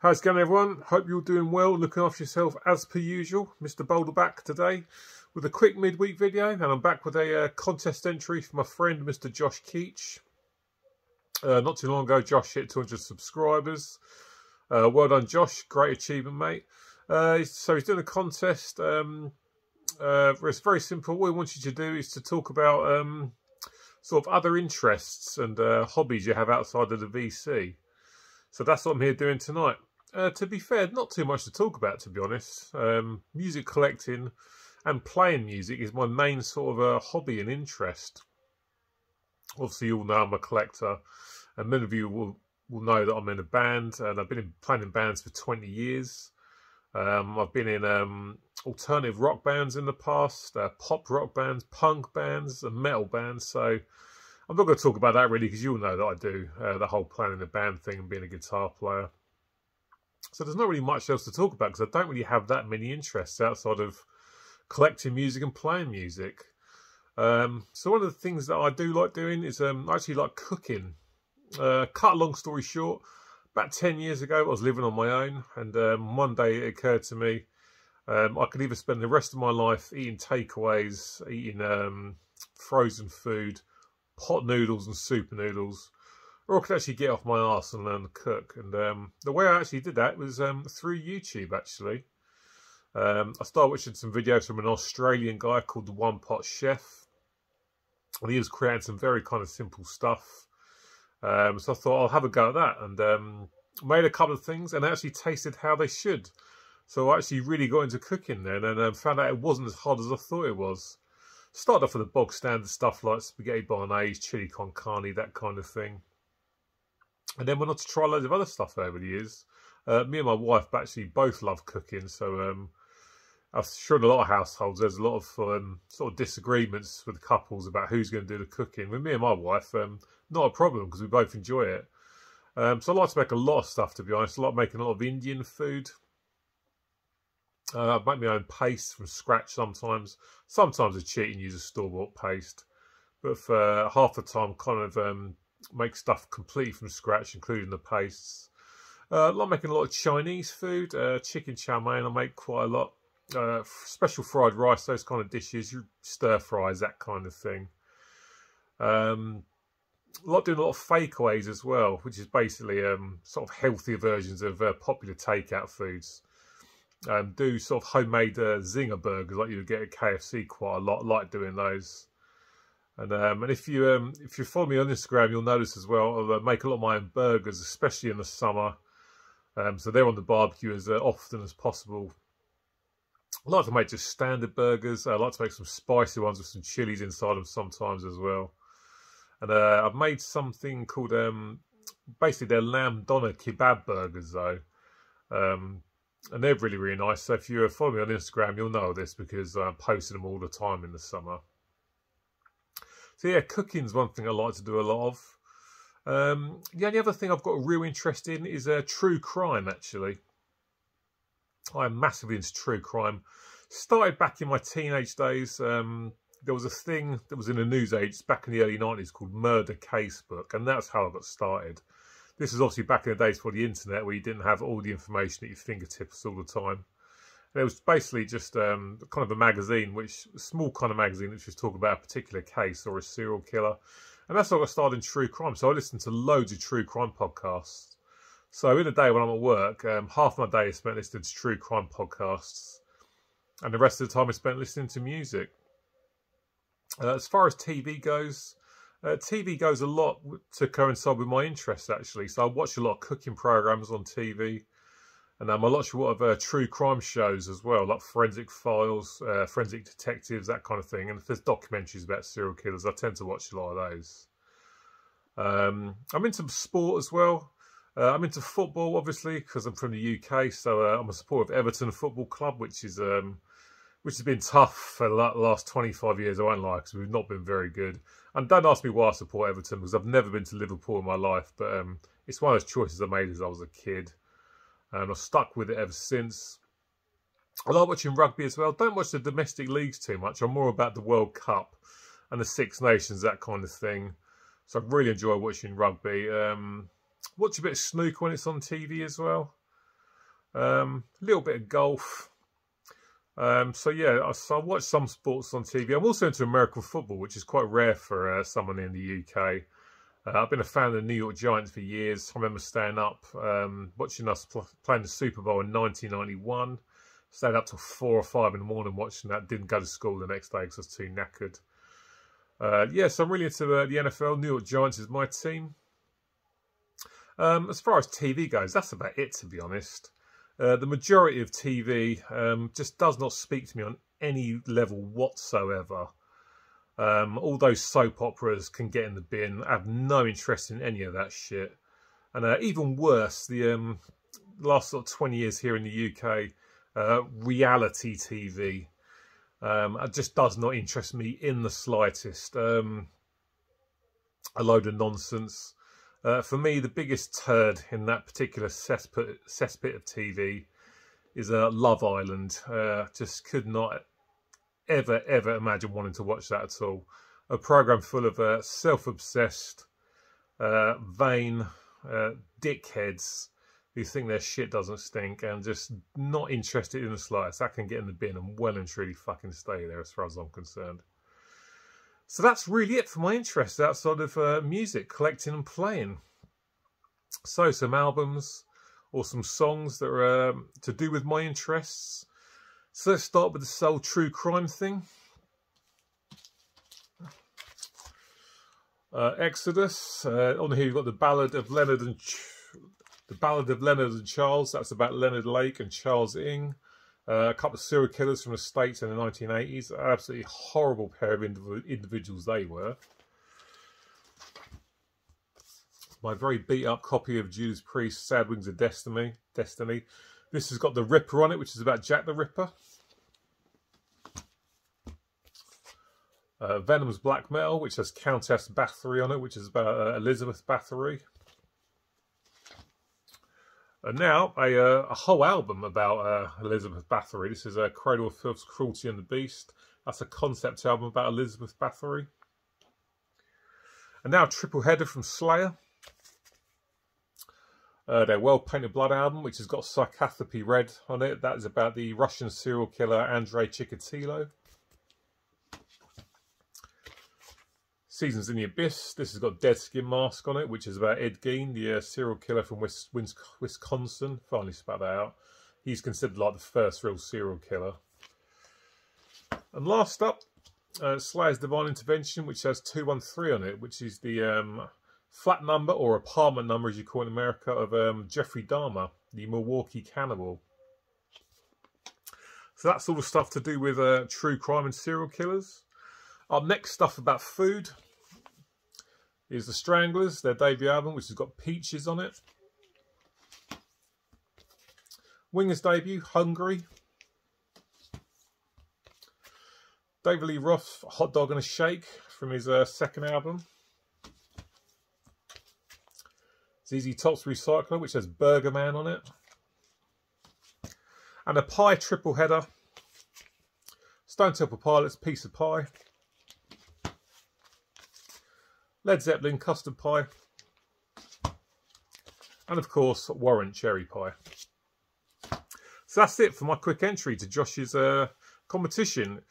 How's it going, everyone? Hope you're doing well, looking after yourself as per usual. Mr. Boulder back today with a quick midweek video, and I'm back with a contest entry from my friend Mr. Josh Keech. Not too long ago, Josh hit 200 subscribers. Well done, Josh. Great achievement, mate. So he's doing a contest. It's very simple. What he wants you to do is to talk about sort of other interests and hobbies you have outside of the VC. So that's what I'm here doing tonight. To be fair, not too much to talk about, to be honest. Music collecting and playing music is my main sort of hobby and interest. Obviously, you all know I'm a collector, and many of you will know that I'm in a band, and I've been playing in bands for 20 years. I've been in alternative rock bands in the past, pop rock bands, punk bands, and metal bands. So I'm not going to talk about that really, because you all know that I do the whole playing in a band thing and being a guitar player. So there's not really much else to talk about, because I don't really have that many interests outside of collecting music and playing music. So one of the things that I do like doing is I actually like cooking. Cut a long story short, about 10 years ago I was living on my own, and one day it occurred to me I could either spend the rest of my life eating takeaways, eating frozen food, pot noodles and super noodles, or I could actually get off my arse and learn to cook. And the way I actually did that was through YouTube, actually. I started watching some videos from an Australian guy called the One Pot Chef, and he was creating some very kind of simple stuff. So I thought I'll have a go at that, and made a couple of things and actually tasted how they should. So I actually really got into cooking then, and found out it wasn't as hard as I thought it was. Started off with the bog standard stuff like spaghetti bolognese, chili con carne, that kind of thing. And then went on to try loads of other stuff over the years. Me and my wife actually both love cooking, so I'm sure in a lot of households there's a lot of sort of disagreements with couples about who's going to do the cooking. With me and my wife, not a problem, because we both enjoy it. So I like to make a lot of stuff, to be honest. I like making a lot of Indian food. I make my own paste from scratch sometimes. Sometimes I cheat and use a store-bought paste. But for half the time, kind of make stuff completely from scratch, including the pastes. I like making a lot of Chinese food. Chicken chow mein I make quite a lot. Special fried rice, those kind of dishes. Stir fries, that kind of thing. Like doing a lot of fakeaways as well, which is basically sort of healthier versions of popular takeout foods. Do sort of homemade zinger burgers like you would get at KFC quite a lot. I like doing those. And if you follow me on Instagram, you'll notice as well I make a lot of my own burgers, especially in the summer. So they're on the barbecue as often as possible. I like to make just standard burgers. I like to make some spicy ones with some chilies inside them sometimes as well. And I've made something called, basically they're lamb doner kebab burgers though. And they're really, really nice. So if you follow me on Instagram, you'll know this, because I'm posting them all the time in the summer. So yeah, cooking's one thing I like to do a lot of. The only other thing I've got a real interest in is true crime, actually. I'm massively into true crime. Started back in my teenage days. There was a thing that was in the news age back in the early 90s called Murder Casebook, and that's how I got started. This is obviously back in the days before the internet, where you didn't have all the information at your fingertips all the time. And it was basically just kind of a magazine, a small kind of magazine, which was talking about a particular case or a serial killer. And that's how I got started in true crime. So I listened to loads of true crime podcasts. So in a day when I'm at work, half my day is spent listening to true crime podcasts, and the rest of the time is spent listening to music. As far as TV goes a lot to coincide with my interests, actually. So I watch a lot of cooking programs on TV, and I watch a lot of true crime shows as well, like Forensic Files, Forensic Detectives, that kind of thing. And if there's documentaries about serial killers, I tend to watch a lot of those. I'm into sport as well. I'm into football, obviously, because I'm from the UK. So I'm a supporter of Everton Football Club, which has been tough for the last 25 years, I won't lie, because we've not been very good. And don't ask me why I support Everton, because I've never been to Liverpool in my life. But it's one of those choices I made as I was a kid, and I've stuck with it ever since. I like watching rugby as well. Don't watch the domestic leagues too much. I'm more about the World Cup and the Six Nations, that kind of thing. So I really enjoy watching rugby. Watch a bit of snooker when it's on TV as well. A little bit of golf. So yeah, I watch some sports on TV. I'm also into American football, which is quite rare for someone in the UK. I've been a fan of the New York Giants for years. I remember staying up, watching us playing the Super Bowl in 1991. Stayed up till 4 or 5 in the morning watching that. Didn't go to school the next day because I was too knackered. Yeah, so I'm really into the NFL. New York Giants is my team. As far as TV goes, that's about it, to be honest. The majority of TV just does not speak to me on any level whatsoever. All those soap operas can get in the bin. I have no interest in any of that shit. And even worse, the last sort of 20 years here in the UK, reality TV. It just does not interest me in the slightest. A load of nonsense. For me, the biggest turd in that particular cesspit of TV is Love Island. Just could not ever imagine wanting to watch that at all. A programme full of self-obsessed, vain dickheads who think their shit doesn't stink and just not interested in the slightest. That can get in the bin and well and truly fucking stay there as far as I'm concerned. So that's really it for my interests outside of music, collecting and playing. So some albums or some songs that are to do with my interests. So let's start with the soul true crime thing. Exodus. On here you've got the Ballad of Leonard and Charles. That's about Leonard Lake and Charles Ng. A couple of serial killers from the States in the 1980s. Absolutely horrible pair of individuals they were. My very beat up copy of Judas Priest's Sad Wings of Destiny. This has got the Ripper on it, which is about Jack the Ripper. Venom's Black Metal, which has Countess Bathory on it, which is about Elizabeth Bathory. And now a whole album about Elizabeth Bathory. This is Cradle of Filth's Cruelty and the Beast. That's a concept album about Elizabeth Bathory. And now a triple header from Slayer. Their Well Painted Blood album, which has got Psychotherapy Red on it. That is about the Russian serial killer Andrei Chikatilo. Seasons in the Abyss. This has got Dead Skin Mask on it, which is about Ed Gein, the serial killer from Wisconsin. Finally spat that out. He's considered like the first real serial killer. And last up, Slayer's Divine Intervention, which has 213 on it, which is the flat number or apartment number, as you call it in America, of Jeffrey Dahmer, the Milwaukee cannibal. So that's all the stuff to do with true crime and serial killers. Our next stuff about food is the Stranglers, their debut album, which has got Peaches on it. Winger's debut, Hungry. David Lee Roth, Hot Dog and a Shake, from his second album. ZZ Top's Recycler, which has Burger Man on it. And a pie triple header. Stone Temple Pilots, Piece of Pie. Led Zeppelin, Custard Pie. And of course, Warrant Cherry Pie. So that's it for my quick entry to Josh's competition.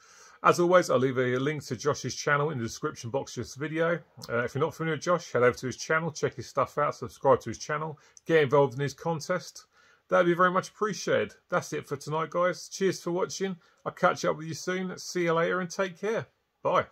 As always, I'll leave a link to Josh's channel in the description box of this video. If you're not familiar with Josh, head over to his channel, check his stuff out, subscribe to his channel, get involved in his contest. That'd be very much appreciated. That's it for tonight, guys. Cheers for watching. I'll catch up with you soon. See you later and take care. Bye.